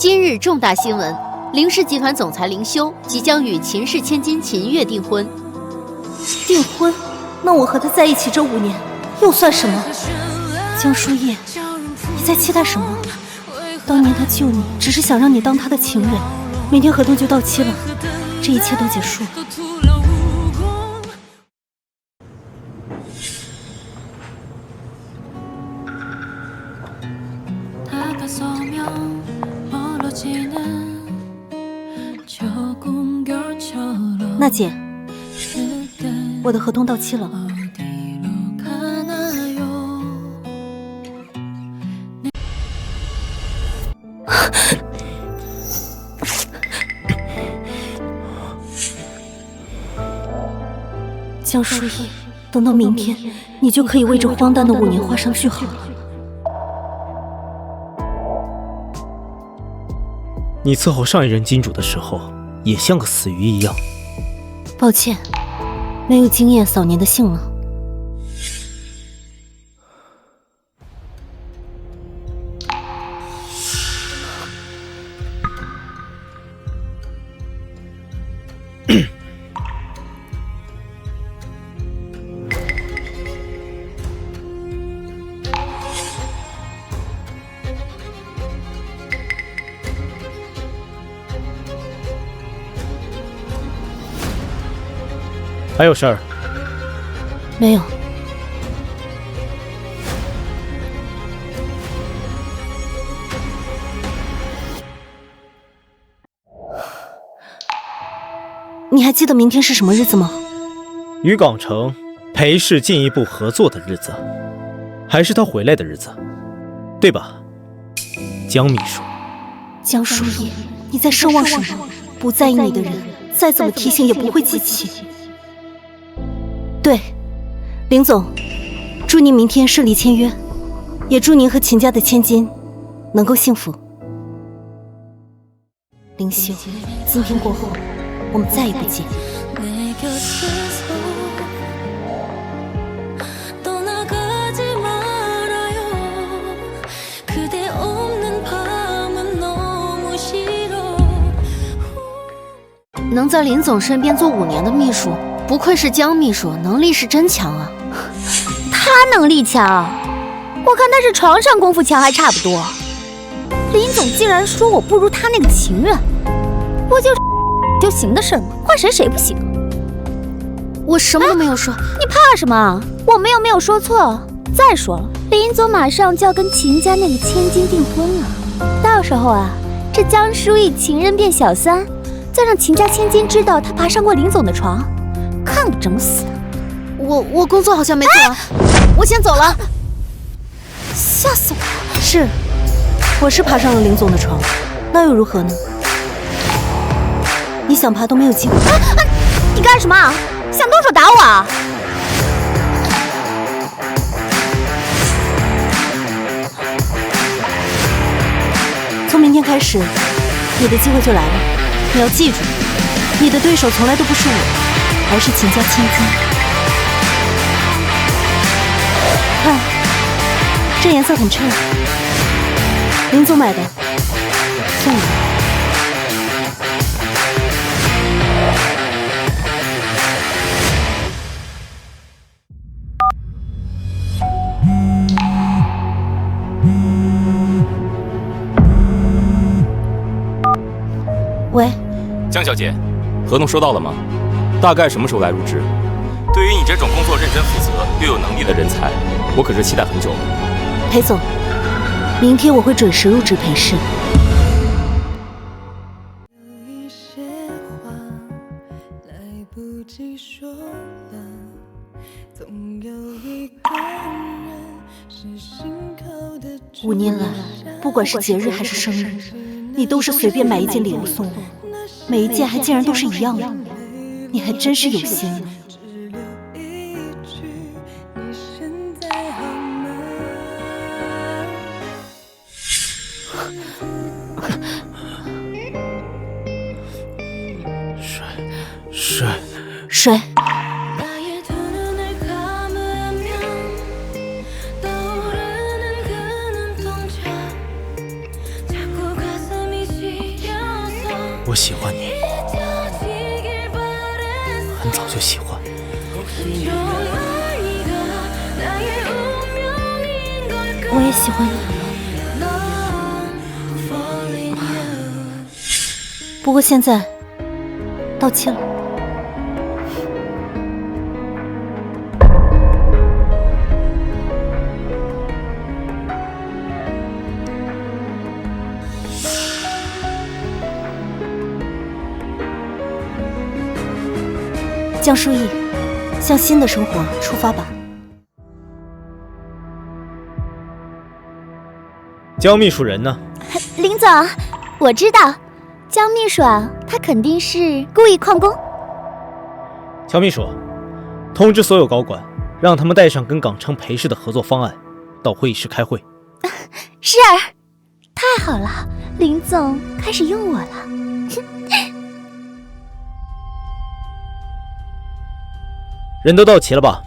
今日重大新闻，凌氏集团总裁凌修即将与秦氏千金秦月订婚。订婚？那我和他在一起这5年又算什么？江疏夜，你在期待什么？当年他救你，只是想让你当他的情人。明天合同就到期了，这一切都结束了。娜姐，我的合同到期了。江疏夜，等到明天，你就可以为这荒诞的5年画上句号了。你伺候上一任金主的时候，也像个死鱼一样。抱歉，没有经验扫您的兴了。还有事儿？没有。你还记得明天是什么日子吗？与港城裴氏进一步合作的日子，还是他回来的日子，对吧？江秘书。江疏夜，你在奢望什么？不在意你的人，再怎么提醒也不会记起。对，林总，祝您明天顺利签约，也祝您和秦家的千金能够幸福。林修，今天过后，我们再也不见。能在林总身边做5年的秘书，不愧是江秘书，能力是真强啊。他能力强，我看他是床上功夫强还差不多。林总竟然说我不如他那个情人，我就行的事吗？换谁不行？我什么都没有说。你怕什么？我没有说错。再说了，林总马上就要跟秦家那个千金订婚了，到时候啊，这江疏夜情人变小三，再让秦家千金知道他爬上过林总的床，看个整死的。我工作好像没做完，我先走了。吓死我！是，我是爬上了林总的床，那又如何呢？你想爬都没有机会。你干什么？想动手打我啊？从明天开始，你的机会就来了。你要记住，你的对手从来都不是我，而是秦家千金。看，这颜色很衬，林总买的，送你。喂，江小姐，合同收到了吗？大概什么时候来入职？对于你这种工作认真负责又有能力的人才，我可是期待很久了。裴总，明天我会准时入职裴氏。5年来，不管是节日还是生日，你都是随便买一件礼物送我，每一件还竟然都是一样的，你还真是有心呢。水。我喜欢你，很早就喜欢。我也喜欢你。不过现在到期了。江疏意，向新的生活出发吧。江秘书人呢？林总，我知道，江秘书啊，他肯定是故意旷工。乔秘书，通知所有高管，让他们带上跟港城裴氏的合作方案，到会议室开会。是儿，太好了，林总开始用我了。人都到齐了吧？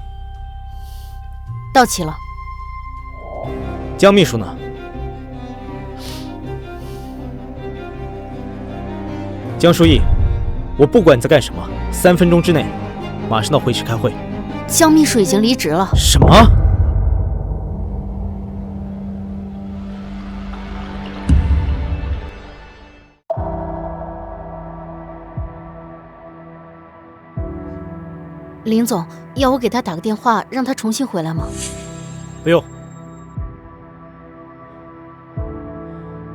到齐了。江秘书呢？江疏意，我不管你在干什么，3分钟之内，马上到会议室开会。江秘书已经离职了。什么？林总，要我给他打个电话，让他重新回来吗？不用。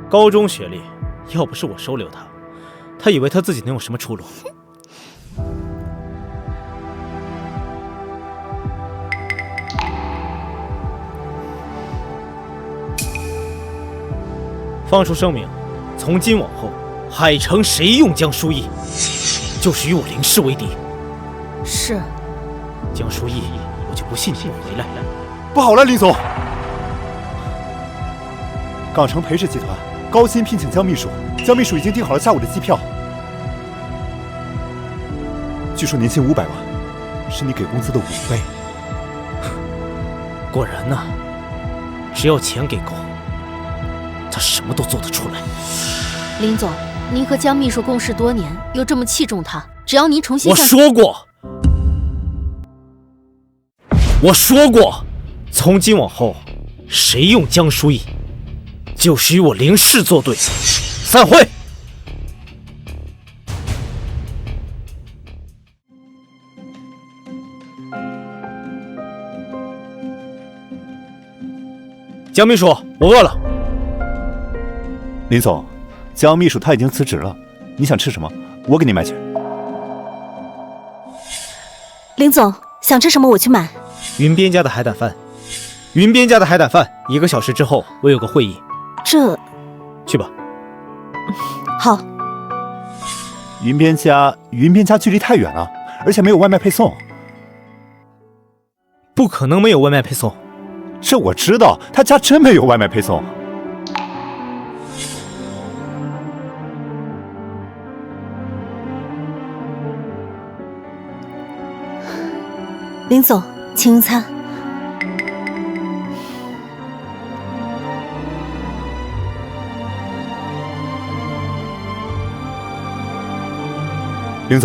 高中学历，要不是我收留他，他以为他自己能有什么出路？放出声明，从今往后，海城谁用江疏意，就是与我林氏为敌。是。江疏意，我就不信你不回来。不好了，林总！港城裴氏集团高薪聘请江秘书，江秘书已经订好了下午的机票，据说年薪500万，是你给工资的5倍。果然呐，只要钱给够，他什么都做得出来。林总，您和江秘书共事多年，又这么器重他，只要您重新……我说过，从今往后，谁用江疏意，就是与我林氏作对。散会。江秘书，我饿了。林总，江秘书他已经辞职了，你想吃什么？我给你买去。林总，想吃什么我去买。云边家的海胆饭，云边家的海胆饭。1个小时之后，我有个会议。这，去吧。好。云边家距离太远了，而且没有外卖配送。不可能没有外卖配送。这我知道，他家真没有外卖配送。林总，请用餐。林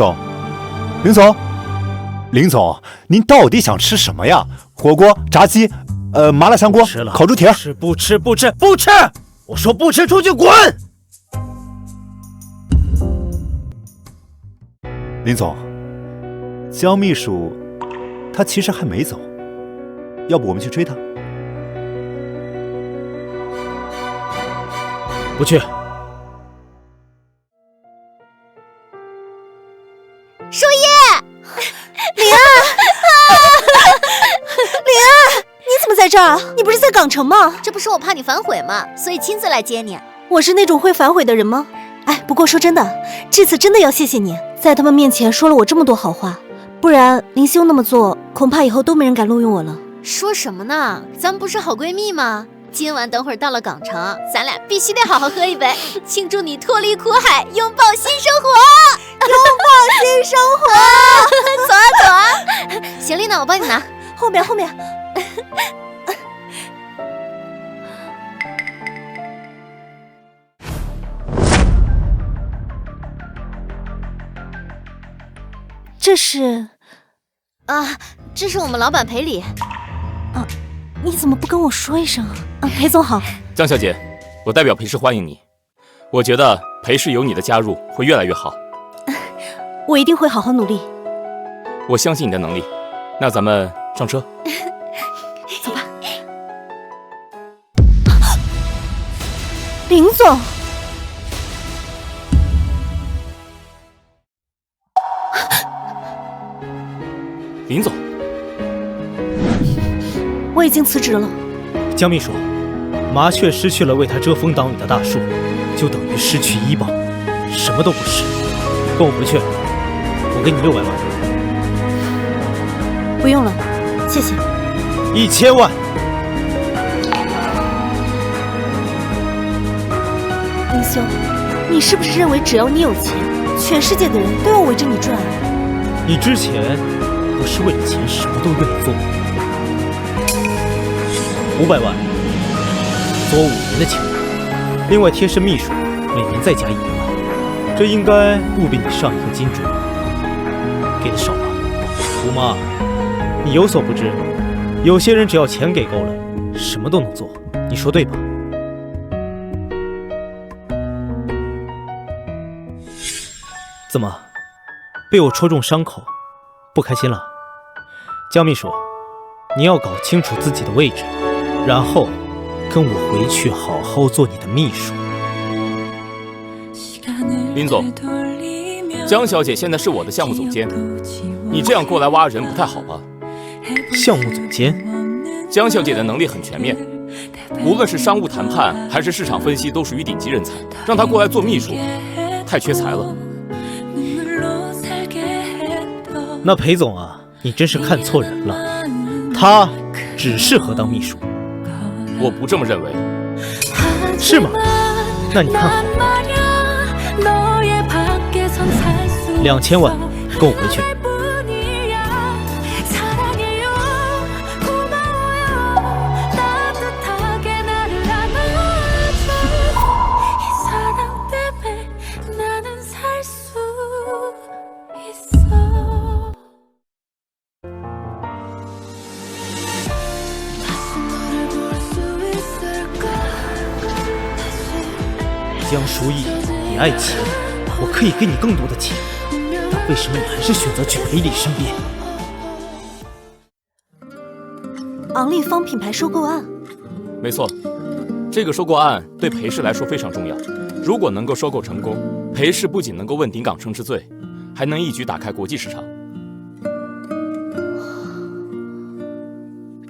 总，您到底想吃什么呀？火锅、炸鸡，麻辣香锅、烤猪蹄儿。不吃！我说不吃，出去滚！林总，江秘书他其实还没走，要不我们去追他？不去。疏意，李安，李安，你怎么在这儿？你不是在港城吗？这不是我怕你反悔吗？所以亲自来接你。我是那种会反悔的人吗？哎，不过说真的，这次真的要谢谢你，在他们面前说了我这么多好话，不然林修那么做，恐怕以后都没人敢录用我了。说什么呢？咱们不是好闺蜜吗？今晚等会儿到了港城，咱俩必须得好好喝一杯，庆祝你脱离苦海，拥抱新生活，拥抱新生活。走啊！行李呢？我帮你拿。后面。这是啊，这是我们老板赔礼。啊，你怎么不跟我说一声啊？裴总好。江小姐，我代表裴氏欢迎你。我觉得裴氏有你的加入会越来越好。我一定会好好努力。我相信你的能力。那咱们上车。走吧。林总。林总，我已经辞职了。江秘书，麻雀失去了为它遮风挡雨的大树，就等于失去医保，什么都不是。跟我回去，我给你600万。不用了，谢谢。1000万。林兄，你是不是认为只要你有钱，全世界的人都要围着你转？你之前不是为了钱什么都愿意做？500万，做我5年的钱，另外贴身秘书每年再加100万，这应该不比你上一个金主给的少吧？吴妈，你有所不知，有些人只要钱给够了，什么都能做，你说对吧？怎么，被我戳中伤口，不开心了？江秘书，你要搞清楚自己的位置，然后跟我回去好好做你的秘书。林总，江小姐现在是我的项目总监，你这样过来挖人不太好吧？项目总监？江小姐的能力很全面，无论是商务谈判还是市场分析都属于顶级人才，让她过来做秘书，太缺才了。那裴总啊，你真是看错人了，他只适合当秘书。我不这么认为。是吗？那你看好了，2000万，跟我回去。江疏义，你爱钱，我可以给你更多的钱，但为什么你还是选择去裴礼身边？昂立方品牌收购案。没错，这个收购案对裴氏来说非常重要。如果能够收购成功，裴氏不仅能够问鼎港城之最，还能一举打开国际市场。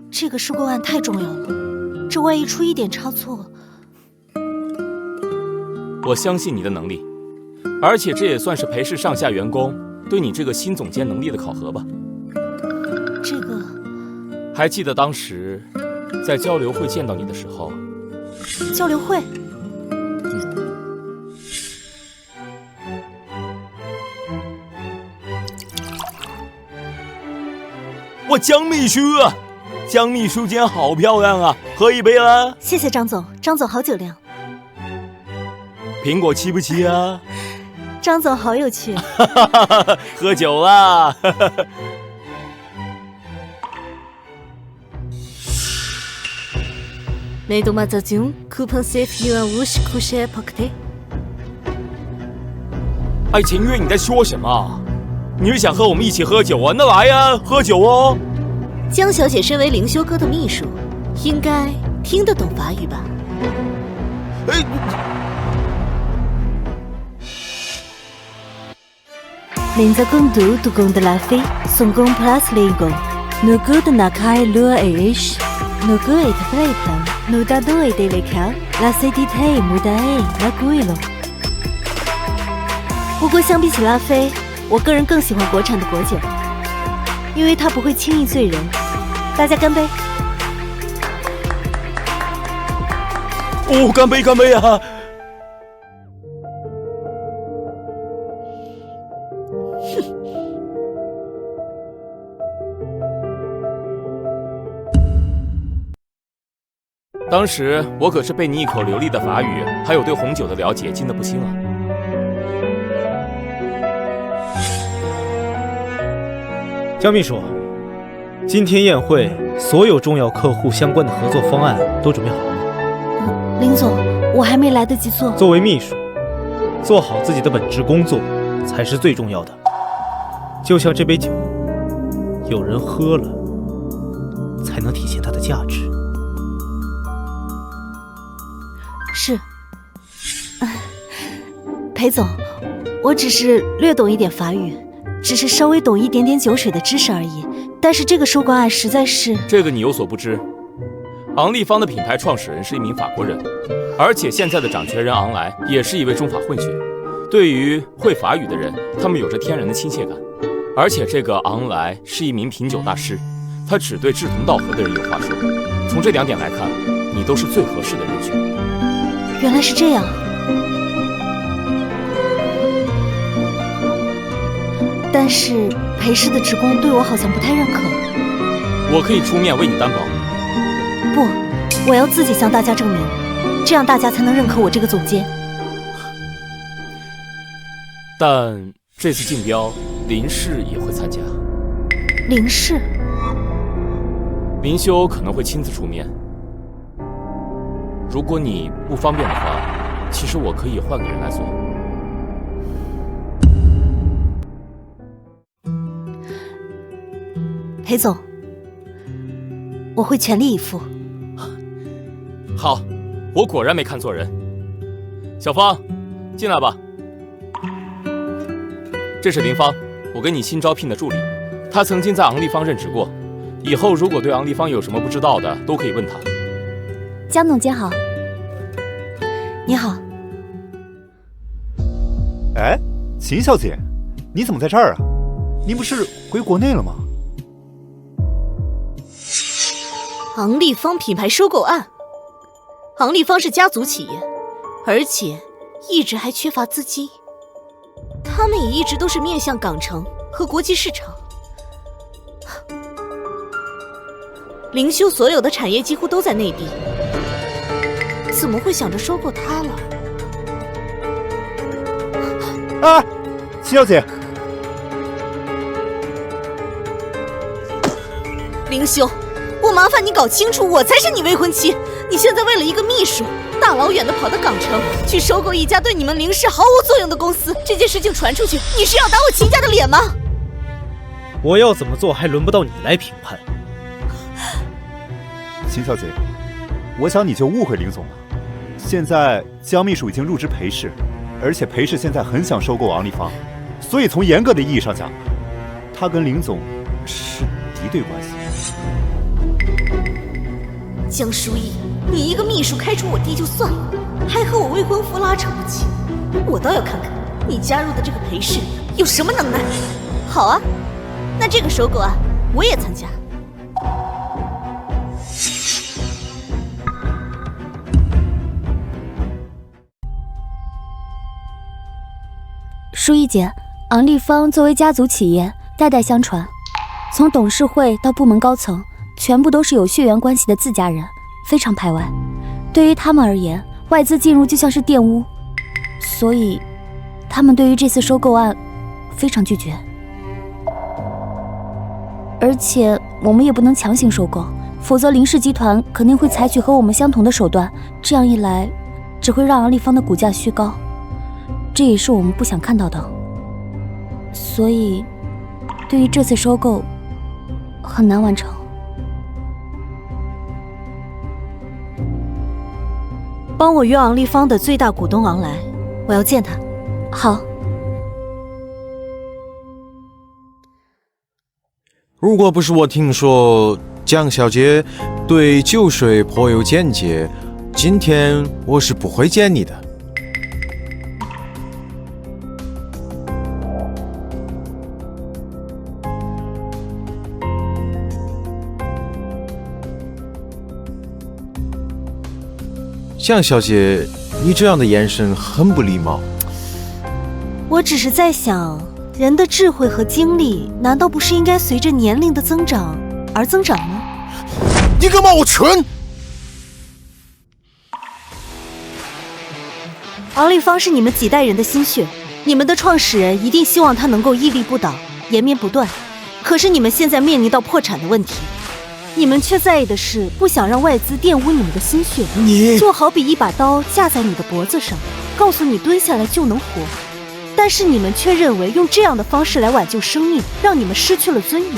这个收购案太重要了，这万一出一点差错……我相信你的能力，而且这也算是裴氏上下员工对你这个新总监能力的考核吧。这个……还记得当时在交流会见到你的时候？交流会？哇，江秘书啊，江秘书今天好漂亮啊，喝一杯啦！谢谢张总，张总好酒量。苹果吃不吃啊？张总好有趣。喝酒啦！梅多马扎军，coupon safe yuan 50쿠시에 파크테。哎，秦月，你在说什么？你是想和我们一起喝酒啊？那来呀，喝酒哦！江小姐身为凌修哥的秘书，应该听得懂法语吧？哎。Linzagundu Dugong de la Fée, Songong Plus Ligo, Nugu de Nakai Lua Eish, Nugu et Playplan, Nudado et Delica, La Cedite Mudae, La Guilo。不过相比起拉菲，我个人更喜欢国产的果酒，因为它不会轻易醉人。大家干杯！哦，干杯，干杯啊！当时我可是被你一口流利的法语，还有对红酒的了解惊得不轻啊！江秘书，今天宴会所有重要客户相关的合作方案都准备好了吗？林总，我还没来得及做。作为秘书，做好自己的本职工作才是最重要的。就像这杯酒，有人喝了，才能体现它的价值。是。裴总，我只是略懂一点法语，只是稍微懂一点点酒水的知识而已。但是这个收购案实在是……这个你有所不知，昂立方的品牌创始人是一名法国人，而且现在的掌权人昂莱也是一位中法混血。对于会法语的人，他们有着天然的亲切感。而且这个昂莱是一名品酒大师，他只对志同道合的人有话说。从这2点来看，你都是最合适的人选。原来是这样。但是裴氏的职工对我好像不太认可。我可以出面为你担保。不，我要自己向大家证明，这样大家才能认可我这个总监。但这次竞标，林氏也会参加。林氏？林修可能会亲自出面。如果你不方便的话，其实我可以换个人来做。裴总，我会全力以赴。好，我果然没看错人。小芳，进来吧。这是林芳，我给你新招聘的助理，他曾经在昂立方任职过，以后如果对昂立方有什么不知道的，都可以问他。江总监好。你好。哎，秦小姐，你怎么在这儿啊？您不是回国内了吗？昂立方品牌收购案。昂立方是家族企业，而且一直还缺乏资金，他们也一直都是面向港城和国际市场。灵修所有的产业几乎都在内地，怎么会想着收购它了？啊，秦小姐，灵修，我麻烦你搞清楚，我才是你未婚妻。你现在为了一个秘书，大老远的跑到港城去收购一家对你们林氏毫无作用的公司，这件事情传出去，你是要打我秦家的脸吗？我要怎么做还轮不到你来评判。秦小姐，我想你就误会林总了。现在江秘书已经入职裴氏，而且裴氏现在很想收购昂立方，所以从严格的意义上讲，他跟林总是敌对关系。江疏义，你一个秘书开除我弟就算了，还和我未婚夫拉扯不清，我倒要看看你加入的这个裴氏有什么能耐。好啊，那这个收购案我也参加。舒一姐，昂立方作为家族企业，代代相传，从董事会到部门高层，全部都是有血缘关系的自家人，非常排外。对于他们而言，外资进入就像是玷污，所以他们对于这次收购案非常拒绝。而且我们也不能强行收购，否则林氏集团肯定会采取和我们相同的手段，这样一来，只会让昂立方的股价虚高。这也是我们不想看到的，所以对于这次收购很难完成。帮我约昂立方的最大股东昂来，我要见他。好。如果不是我听说江小姐对酒水颇有见解，今天我是不会见你的。江小姐，你这样的眼神很不礼貌。我只是在想，人的智慧和精力难道不是应该随着年龄的增长而增长吗？你敢骂我蠢？昂立方是你们几代人的心血，你们的创始人一定希望他能够屹立不倒，延绵不断。可是你们现在面临到破产的问题，你们却在意的是不想让外资玷污你们的心血。你就好比一把刀架在你的脖子上，告诉你蹲下来就能活，但是你们却认为用这样的方式来挽救生命，让你们失去了尊严，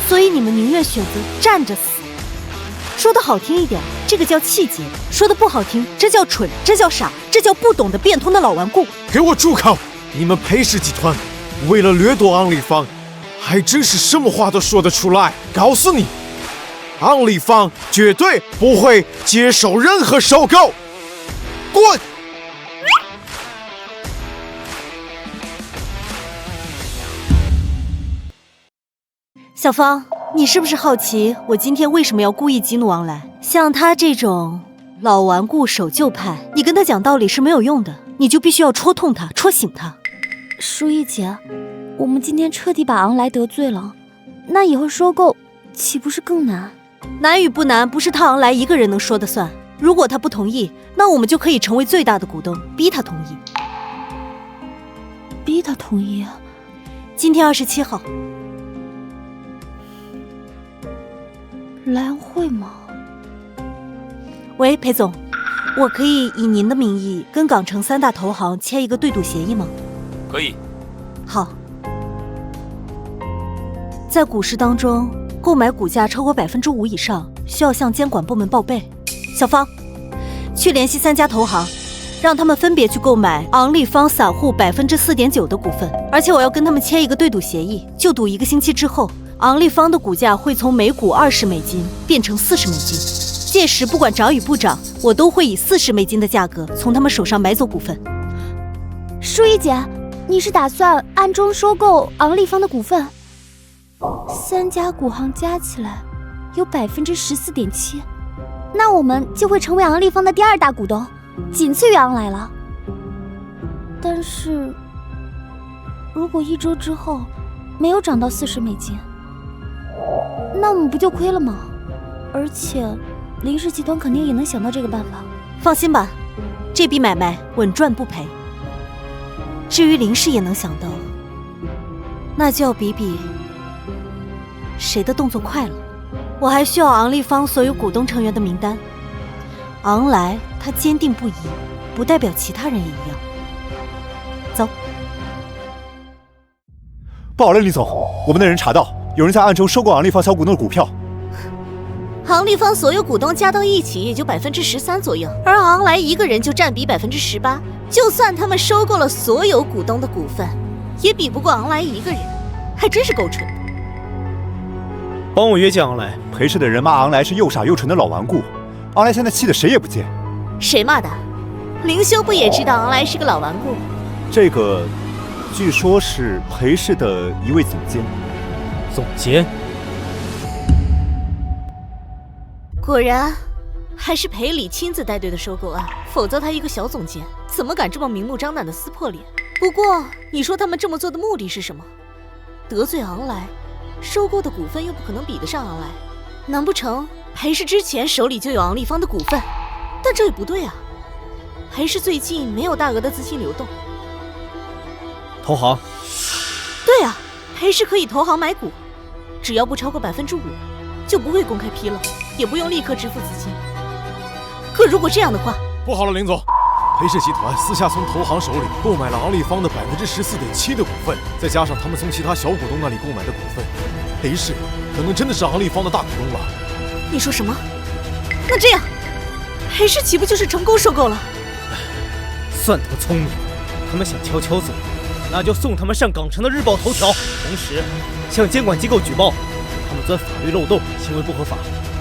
所以你们宁愿选择站着死。说得好听一点，这个叫气节；说得不好听，这叫蠢，这叫傻，这叫不懂得变通的老顽固。给我住口！你们裴氏集团为了掠夺昂立芳，还真是什么话都说得出来。告诉你，昂立芳绝对不会接受任何收购。滚！小芳，你是不是好奇我今天为什么要故意激怒昂来？像他这种老顽固守旧派，你跟他讲道理是没有用的，你就必须要戳痛他，戳醒他。舒一姐，我们今天彻底把昂来得罪了，那以后收购岂不是更难？难与不难，不是他昂来一个人能说的算。如果他不同意，那我们就可以成为最大的股东，逼他同意。逼他同意？今天27号。来安会吗？喂，裴总，我可以以您的名义跟港城3大投行签一个对赌协议吗？可以。好。在股市当中，购买股价超过5%以上，需要向监管部门报备。小芳，去联系3家投行，让他们分别去购买昂立芳散户4.9%的股份，而且我要跟他们签一个对赌协议，就赌1个星期之后，昂立芳的股价会从每股$20变成$40，届时不管涨与不涨，我都会以$40的价格从他们手上买走股份。舒一姐，你是打算暗中收购昂立芳的股份？3家股行加起来有14.7%，那我们就会成为昂立芳的第2大股东，仅次于昂来了。但是，如果1周之后没有涨到$40，那我们不就亏了吗？而且林氏集团肯定也能想到这个办法。放心吧，这笔买卖稳赚不赔。至于林氏也能想到，那就要比谁的动作快了。我还需要昂立芳所有股东成员的名单。昂来他坚定不移，不代表其他人也一样。走。不好了，林总，我们的人查到有人在暗中收购昂立芳小股东的股票。昂立芳所有股东加到一起也就13%左右，而昂来一个人就占比18%。就算他们收购了所有股东的股份，也比不过昂来一个人，还真是够蠢。帮我约见昂来。裴氏的人骂昂来是又傻又蠢的老顽固，昂来现在气得谁也不见。谁骂的？凌修不也知道昂来是个老顽固？这个，据说是裴氏的一位总监。总监？果然，还是裴理亲自带队的收购案，否则他一个小总监，怎么敢这么明目张胆的撕破脸？不过，你说他们这么做的目的是什么？得罪昂来，收购的股份又不可能比得上昂来，难不成裴氏之前手里就有昂立芳的股份？但这也不对啊，裴氏最近没有大额的资金流动。投行？对啊，裴氏可以投行买股，只要不超过5%，就不会公开披露，也不用立刻支付资金。可如果这样的话，不好了，林总，裴氏集团私下从投行手里购买了昂立芳的14.7%的股份，再加上他们从其他小股东那里购买的股份，裴氏可能真的是昂立芳的大股东了。你说什么？那这样，裴氏岂不就是成功收购了？算他们聪明，他们想悄悄走，那就送他们上港城的日报头条，同时向监管机构举报他们钻法律漏洞，行为不合法。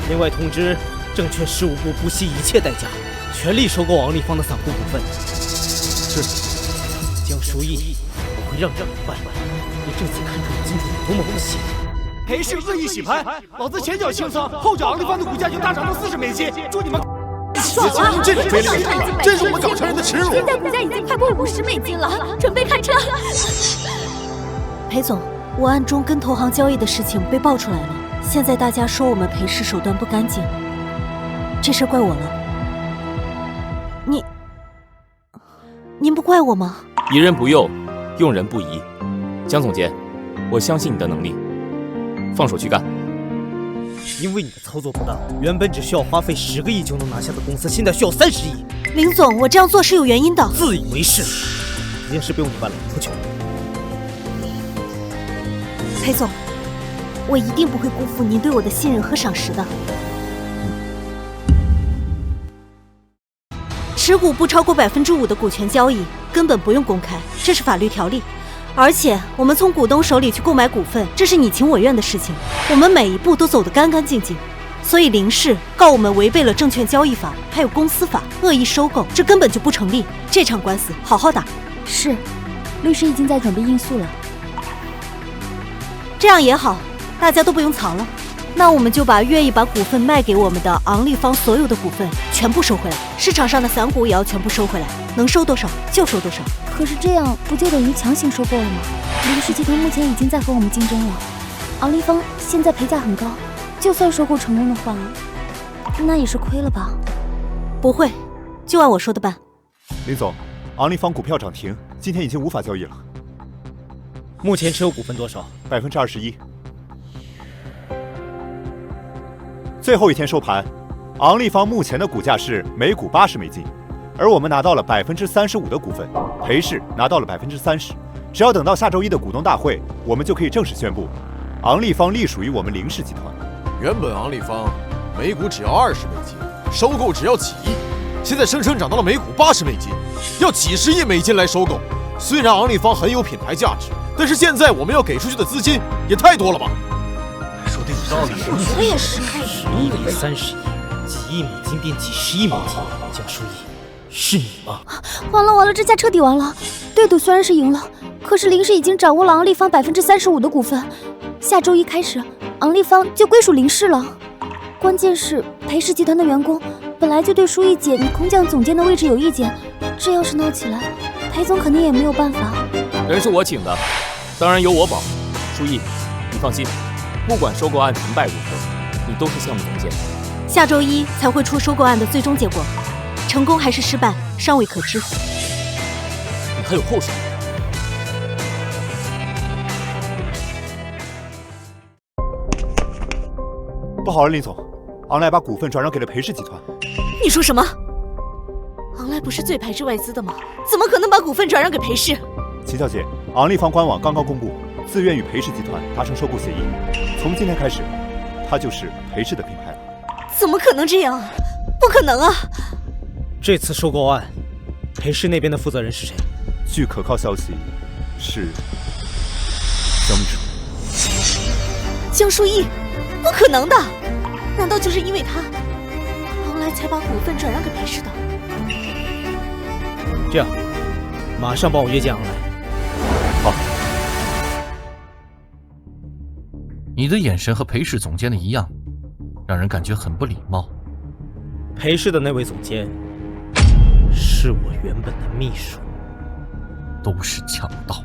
另外通知证券事务部不惜一切代价，全力收购昂立芳的散户股份。是江疏义，我会让你明白，你这次看出了金主有多么不屑。裴氏恶意洗盘，老子前脚清仓，后脚昂立芳的股价就大涨到$40，祝你们！这种非礼，这是我们港城人的耻辱。现在股价已经快过$50了，准备开车。裴总，我暗中跟投行交易的事情被爆出来了，现在大家说我们裴氏手段不干净，这事怪我了。您不怪我吗？疑人不用，用人不疑。江总监，我相信你的能力，放手去干。因为你的操作不当，原本只需要花费10个亿就能拿下的公司，现在需要30亿。林总，我这样做是有原因的。自以为是，这件事不用你办了，出去。裴总，我一定不会辜负您对我的信任和赏识的。持股不超过5%的股权交易根本不用公开，这是法律条例。而且我们从股东手里去购买股份，这是你情我愿的事情，我们每一步都走得干干净净。所以林氏告我们违背了证券交易法，还有公司法，恶意收购，这根本就不成立。这场官司好好打。是，律师已经在准备应诉了。这样也好，大家都不用藏了。那我们就把愿意把股份卖给我们的昂立方所有的股份全部收回来，市场上的散股也要全部收回来，能收多少就收多少。可是这样不就等于强行收购了吗？林氏集团目前已经在和我们竞争了，昂立方现在赔价很高，就算收购成功的话，那也是亏了吧？不会，就按我说的办。林总，昂立方股票涨停，今天已经无法交易了。目前持有股份多少？21%。最后一天收盘，昂立方目前的股价是每股$80，而我们拿到了35%的股份，裴氏拿到了30%。只要等到下周一的股东大会，我们就可以正式宣布，昂立方隶属于我们林氏集团。原本昂立方每股只要$20，收购只要几亿，现在声称涨到了每股$80，要几十亿美金来收购。虽然昂立方很有品牌价值，但是现在我们要给出去的资金也太多了吧？说的有道理。我也是。10亿变30亿，几亿美金变几十亿美金，江疏影，是你吗？完了，这下彻底完了。对赌虽然是赢了，可是林氏已经掌握了昂立方35%的股份，下周一开始，昂立方就归属林氏了。关键是裴氏集团的员工本来就对舒逸姐你空降总监的位置有意见，这要是闹起来，裴总肯定也没有办法。人是我请的，当然有我保。舒逸，你放心，不管收购案成败如何，你都是项目总监。下周一才会出收购案的最终结果，成功还是失败尚未可知。你还有后手？不好了，林总，昂莱把股份转让给了裴氏集团。你说什么？昂莱不是最排斥外资的吗？怎么可能把股份转让给裴氏？秦小姐，昂立方官网刚刚公布，自愿与裴氏集团达成收购协议，从今天开始，它就是裴氏的品牌了。怎么可能这样？不可能啊！这次收购案，裴氏那边的负责人是谁？据可靠消息，是江秘书。江疏逸，不可能的！难道就是因为他，昂莱才把股份转让给裴氏的？这样，马上帮我约见昂莱。好。你的眼神和裴氏总监的一样，让人感觉很不礼貌。裴氏的那位总监是我原本的秘书。都是强盗！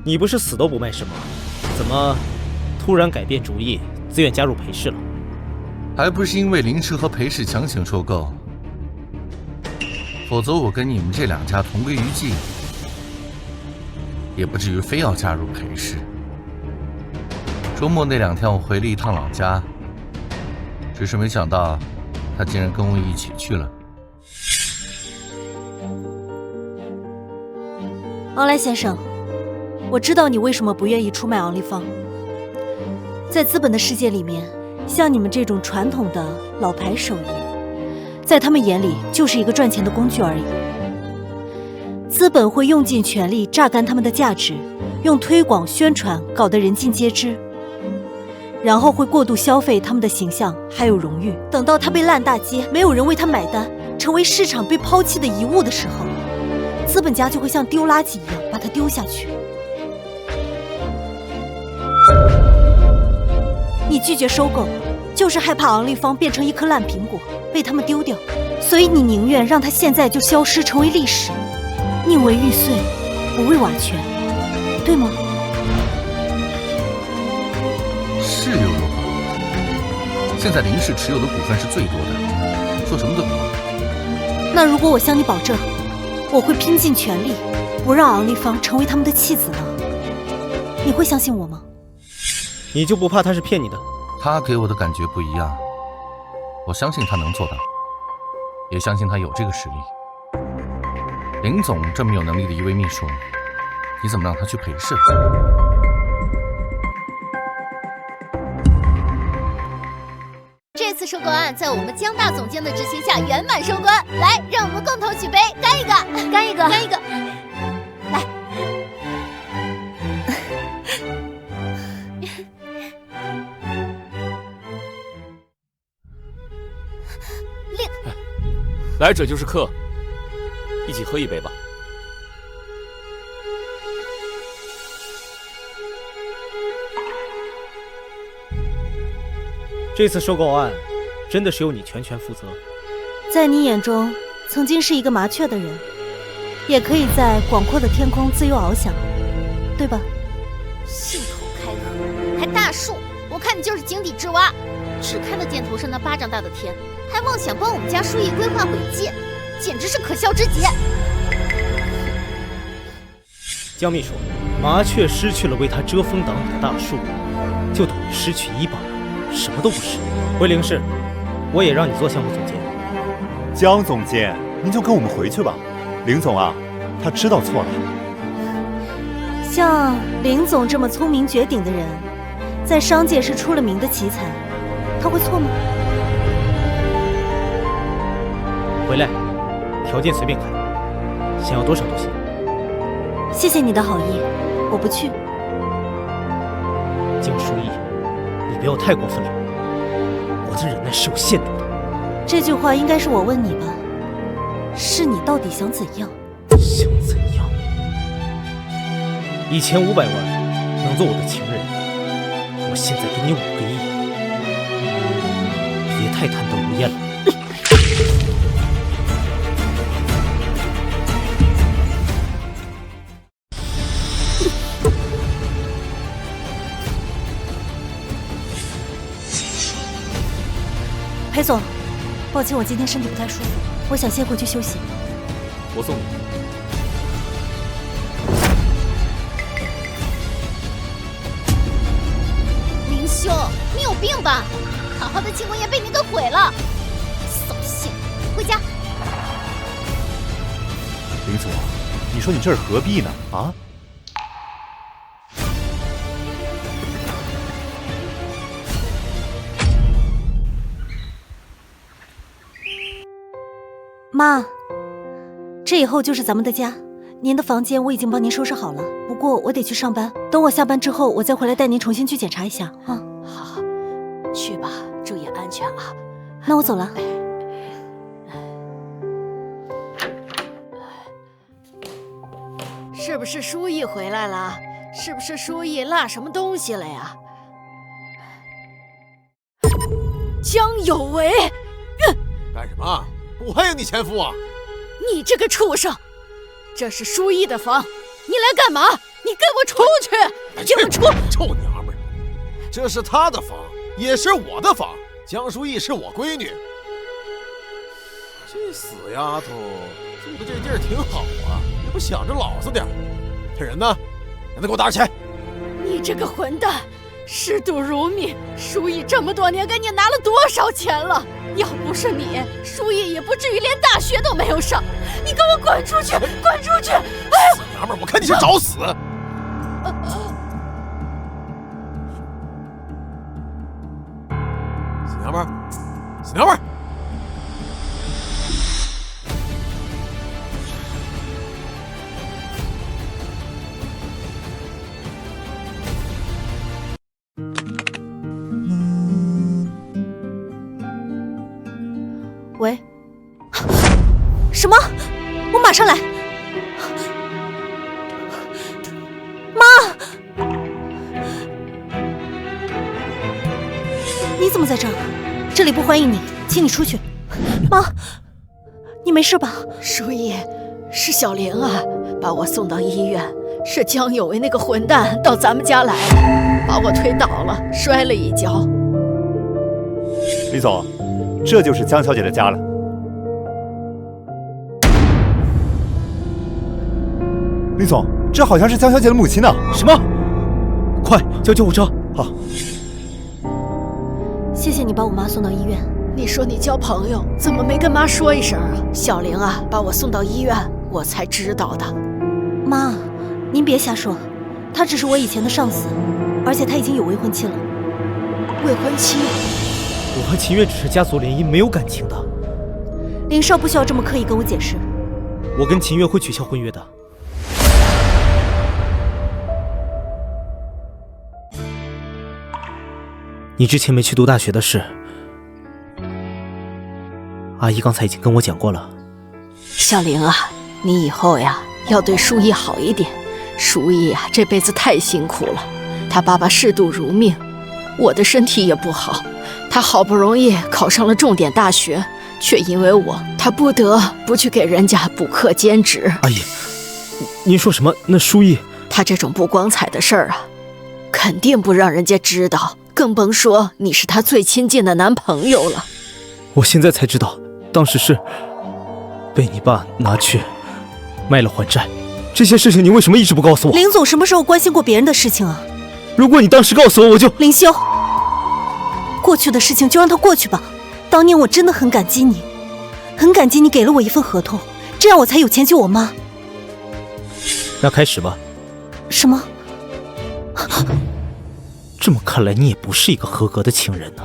你不是死都不卖是吗？怎么突然改变主意，自愿加入裴氏了？还不是因为林氏和裴氏强行收购，否则我跟你们这两家同归于尽，也不至于非要加入裴氏。周末那2天我回了一趟老家，只是没想到他竟然跟我一起去了。昂莱先生，我知道你为什么不愿意出卖昂立方。在资本的世界里面，像你们这种传统的老牌手艺，在他们眼里就是一个赚钱的工具而已。资本会用尽全力榨干他们的价值，用推广宣传搞得人尽皆知，然后会过度消费他们的形象还有荣誉。等到他被烂大街，没有人为他买单，成为市场被抛弃的遗物的时候，资本家就会像丢垃圾一样把它丢下去。你拒绝收购，就是害怕昂立方变成一颗烂苹果被他们丢掉，所以你宁愿让它现在就消失成为历史，宁为玉碎，不为瓦全，对吗？是又如何？现在林氏持有的股份是最多的，说什么都没用。那如果我向你保证，我会拼尽全力，不让昂立方成为他们的弃子呢？你会相信我吗？你就不怕他是骗你的？他给我的感觉不一样，我相信他能做到，也相信他有这个实力。林总这么有能力的一位秘书，你怎么让他去陪侍？这次收购案在我们江大总监的执行下圆满收官，来，让我们共同举杯，干一个，干一个，干一个，来。来者就是客，一起喝一杯吧。这次收购案真的是由你全权负责。在你眼中，曾经是一个麻雀的人，也可以在广阔的天空自由翱翔，对吧？信口开河，还大树，我看你就是井底之蛙，只看得见头上那巴掌大的天，还妄想帮我们家书意规划轨迹，简直是可笑之极。江秘书，麻雀失去了为他遮风挡雨的大树，就等于失去衣傍，什么都不是。回凌氏，我也让你做项目总监。江总监，您就跟我们回去吧。林总啊，他知道错了。像林总这么聪明绝顶的人，在商界是出了名的奇才，他会错吗？回来，条件随便开，想要多少都行。谢谢你的好意，我不去。江书义，你不要太过分了，我的忍耐是有限度的。这句话应该是我问你吧？是你到底想怎样？想怎样？1500万能做我的情人，我现在给你5个亿，别太贪得无厌了。裴总，抱歉，我今天身体不太舒服，我想先回去休息。我送你。林兄，你有病吧？好好的庆功宴被你给毁了，扫兴！回家。林总，你说你这是何必呢？啊？妈，这以后就是咱们的家。您的房间我已经帮您收拾好了，不过我得去上班。等我下班之后，我再回来带您重新去检查一下啊。好，去吧，注意安全啊。那我走了。是不是书意回来了？是不是书意落什么东西了呀？江有为，干什么？我还有你前夫啊！你这个畜生！这是书意的房，你来干嘛？你给我出去！给我出！臭娘们儿！这是他的房，也是我的房。江书义是我闺女。这死丫头住的这地儿挺好啊，也不想着老实点。骗人呢？让他给我打起来！你这个混蛋！嗜赌如命，书意这么多年给你拿了多少钱了？要不是你，书意也不至于连大学都没有上。你给我滚出去！滚出去！哎，死娘们儿，我看你是找死！死娘们儿，死娘们儿！喂，什么？我马上来。妈，你怎么在这儿？这里不欢迎你，请你出去。妈，你没事吧？书意，是小玲啊，把我送到医院。是江有为那个混蛋到咱们家来了，把我推倒了，摔了一跤。李总，这就是江小姐的家了。李总，这好像是江小姐的母亲呢。什么？快叫救护车！好，谢谢你把我妈送到医院。你说你交朋友，怎么没跟妈说一声啊？小玲啊，把我送到医院，我才知道的。妈，您别瞎说，他只是我以前的上司，而且他已经有未婚妻了。未婚妻？我和秦月只是家族联姻，没有感情的。林少不需要这么刻意跟我解释。我跟秦月会取消婚约的。你之前没去读大学的事，阿姨刚才已经跟我讲过了。小玲啊，你以后呀要对书意好一点。书意啊这辈子太辛苦了，他爸爸嗜赌如命，我的身体也不好，他好不容易考上了重点大学，却因为我，他不得不去给人家补课兼职。阿姨，您说什么？那书意？他这种不光彩的事儿啊，肯定不让人家知道，更甭说你是他最亲近的男朋友了。我现在才知道，当时是被你爸拿去卖了还债。这些事情你为什么一直不告诉我？林总什么时候关心过别人的事情啊？如果你当时告诉我，我就……林修，过去的事情就让它过去吧。当年我真的很感激你，很感激你给了我一份合同，这样我才有钱救我妈。那开始吧。什么？这么看来，你也不是一个合格的情人呢。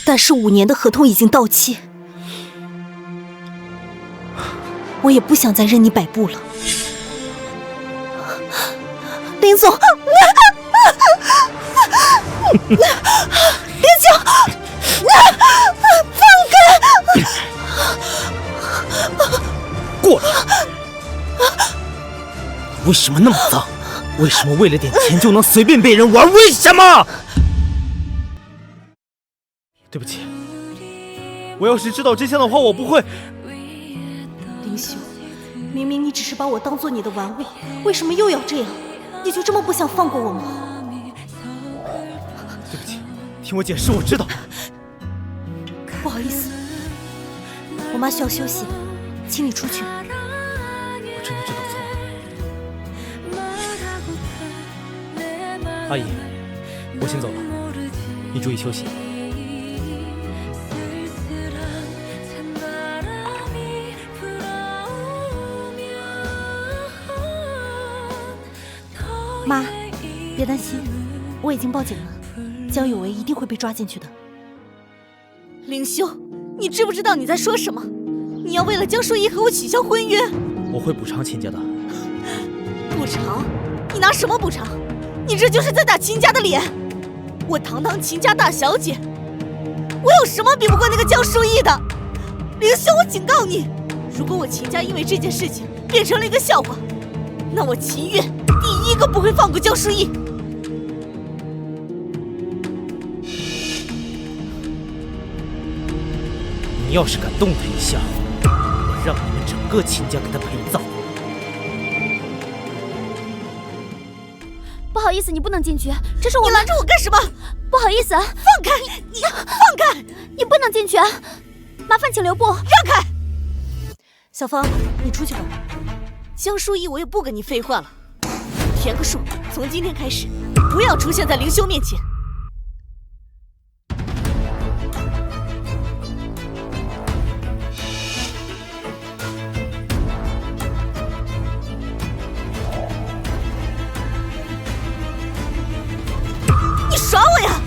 但是5年的合同已经到期，我也不想再任你摆布了。林总，林总，放开！过来！为什么那么脏？为什么为了点钱就能随便被人玩？为什么？对不起，我要是知道真相的话，我不会。林修，明明你只是把我当做你的玩物，为什么又要这样？你就这么不想放过我吗？对不起，听我解释，我知道。不好意思，我妈需要休息，请你出去。我真的知道错了。阿姨，我先走了，你注意休息。妈，别担心，我已经报警了，江有为一定会被抓进去的。林修，你知不知道你在说什么？你要为了江淑仪和我取消婚约？我会补偿秦家的。补偿？你拿什么补偿？你这就是在打秦家的脸！我堂堂秦家大小姐，我有什么比不过那个江淑仪的？林修，我警告你，如果我秦家因为这件事情变成了一个笑话，那我秦月第一个不会放过江淑仪。你要是敢动他一下，我让你们整个秦家给他陪葬。不好意思，你不能进去，这是我……你拦着我干什么？不好意思，放开！你放开！你不能进去，麻烦请留步。让开！小芳，你出去吧。江淑仪，我也不跟你废话了。填个数，从今天开始，不要出现在凌修面前。你耍我呀！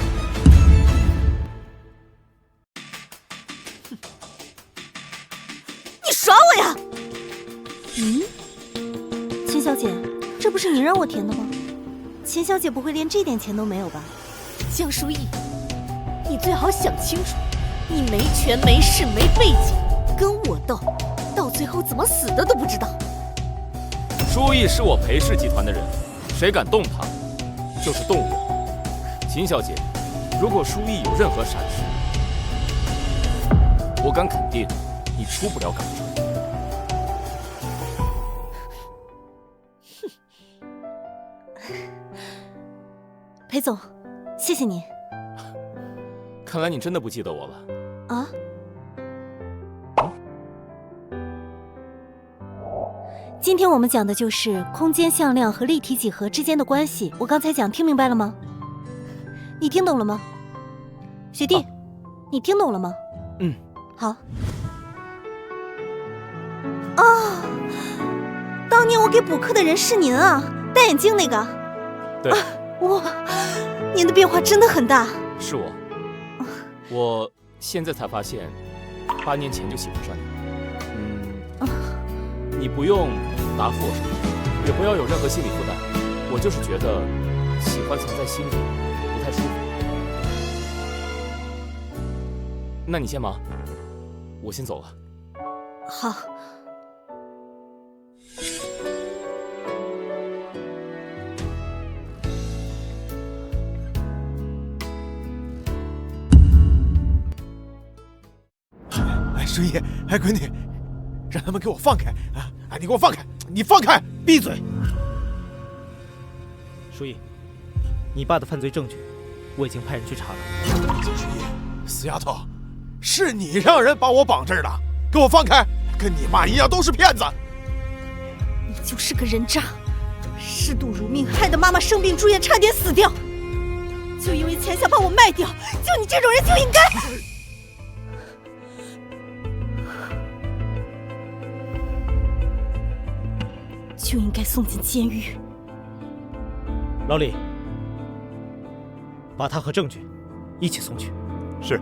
你耍我呀！秦小姐，这不是你让我填的吗？秦小姐不会连这点钱都没有吧？江淑仪，你最好想清楚，你没权没势没背景，跟我斗，到最后怎么死的都不知道。舒逸是我裴氏集团的人，谁敢动他，就是动我。秦小姐，如果舒逸有任何闪失，我敢肯定，你出不了港州。裴总，谢谢你。看来你真的不记得我了。啊？今天我们讲的就是空间向量和立体几何之间的关系。我刚才讲听明白了吗？你听懂了吗？学弟，你听懂了吗？嗯，好。哦，当年我给补课的人是您啊，戴眼镜那个。对。哇，您的变化真的很大。是我。我现在才发现，8年前就喜欢上你。你不用答复我什么，也不要有任何心理负担。我就是觉得喜欢藏在心里不太舒服。那你先忙，我先走了。好。书意，闺女，让他们给我放开啊！你给我放开！你放开！闭嘴！书意，你爸的犯罪证据，我已经派人去查了。江书意，死丫头，是你让人把我绑这儿的，给我放开！跟你妈一样，都是骗子！你就是个人渣，嗜赌如命，害得妈妈生病住院，差点死掉。就因为钱想把我卖掉，就你这种人就应该。就应该送进监狱。老李，把他和证据一起送去。是，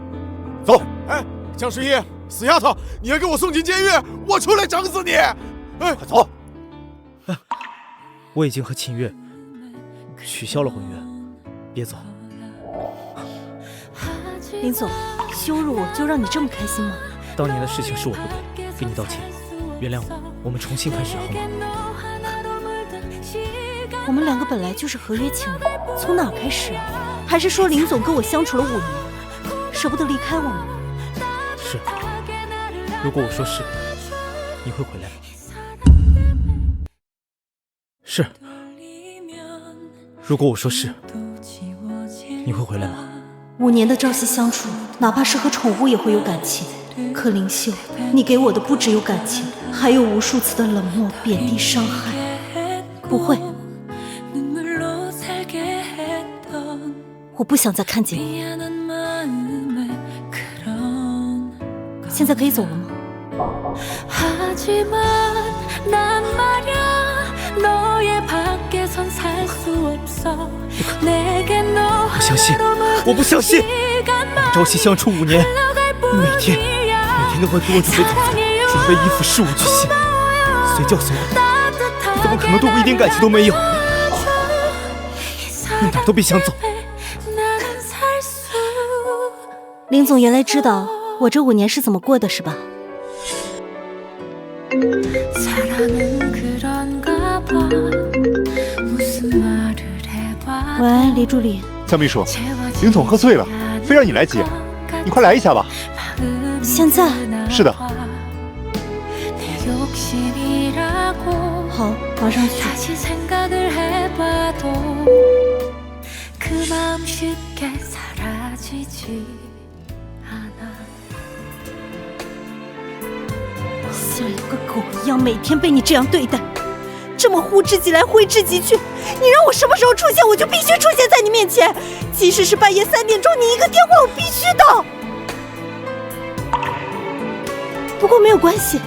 走。哎，江十一，死丫头，你要给我送进监狱，我出来整死你！哎，快走！我已经和秦月取消了婚约，别走。林总，羞辱我就让你这么开心吗？当年的事情是我不对，给你道歉，原谅我，我们重新开始好吗？我们2个本来就是合约情侣，从哪开始啊？还是说林总跟我相处了5年，舍不得离开我吗？是。如果我说是，你会回来吗？是。如果我说是，你会回来吗？5年的朝夕相处，哪怕是和宠物也会有感情。可林秀，你给我的不只有感情，还有无数次的冷漠、贬低、伤害。不会。我不想再看见你。现在可以走了吗？不相信，我不相信！我们朝夕相处5年，你每天都会给我准备早餐，准备衣服，事无巨细，随叫随到，你怎么可能对我一点感情都没有？你哪都别想走！林总原来知道我这5年是怎么过的，是吧？喂，李助理。江秘书，林总喝醉了，非让你来接，你快来一下吧。现在？是的。好，马上去。像一个狗一样，每天被你这样对待，这么呼之即来挥之即去。你让我什么时候出现，我就必须出现在你面前，即使是半夜3点钟，你一个电话，我必须到。不过没有关系，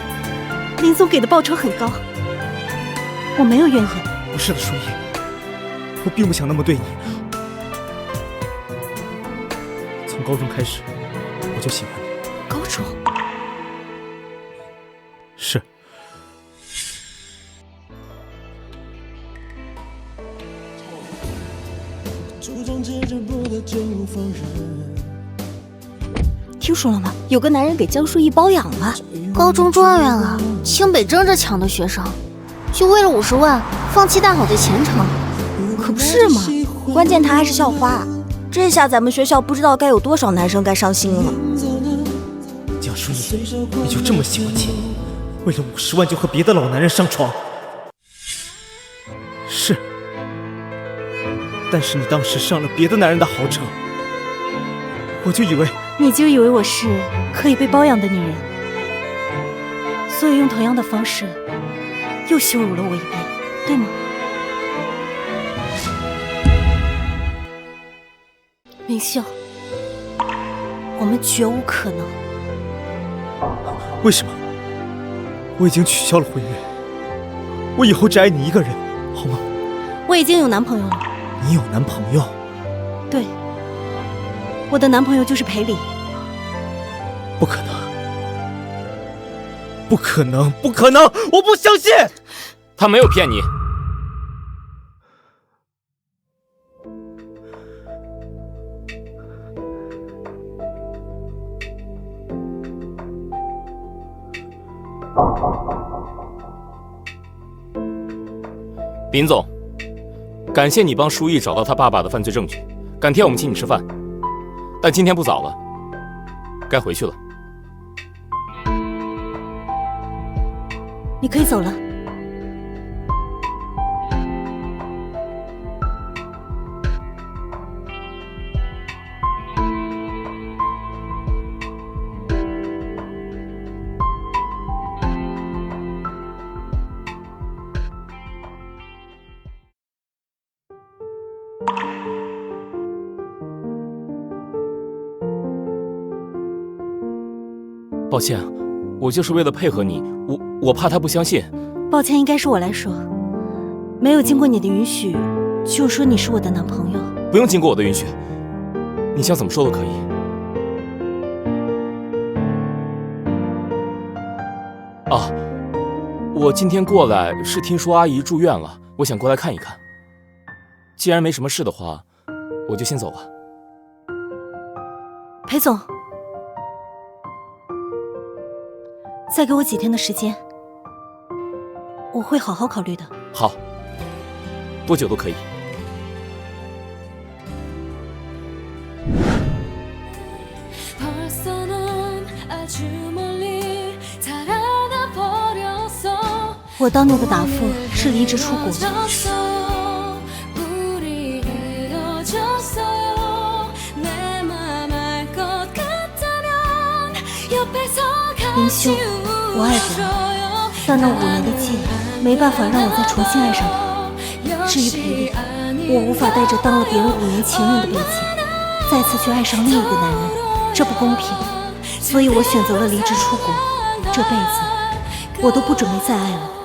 林总给的报酬很高，我没有怨言。不是的，舒怡，我并不想那么对你。从高中开始，我就喜欢你。高中？是。听说了吗？有个男人给江淑仪包养了，高中状元啊，清北争着抢的学生，就为了50万放弃大好的前程，可不是嘛？关键他还是校花，这下咱们学校不知道该有多少男生该伤心了。江淑仪，你就这么喜欢钱，为了50万就和别的老男人上床？是。但是你当时上了别的男人的豪车，我就以为……你就以为我是可以被包养的女人，所以用同样的方式又羞辱了我一遍，对吗？明秀，我们绝无可能。为什么？我已经取消了婚约，我以后只爱你一个人，好吗？我已经有男朋友了。你有男朋友？对，我的男朋友就是裴礼。不可能！不可能！不可能！我不相信！他没有骗你。林总，感谢你帮舒逸找到他爸爸的犯罪证据，改天我们请你吃饭，但今天不早了，该回去了。你可以走了。抱歉，我就是为了配合你，我怕他不相信。抱歉，应该是我来说，没有经过你的允许，就说你是我的男朋友。不用经过我的允许，你想怎么说都可以。啊，我今天过来是听说阿姨住院了，我想过来看一看。既然没什么事的话，我就先走了。裴总，再给我几天的时间，我会好好考虑的。好，多久都可以。我当那个答复是离职出国。林修，我爱着你，但那5年的记忆没办法让我再重新爱上他。至于裴礼，我无法带着当了别人5年情人的背景，再次去爱上另一个男人，这不公平。所以我选择了离职出国，这辈子我都不准备再爱了。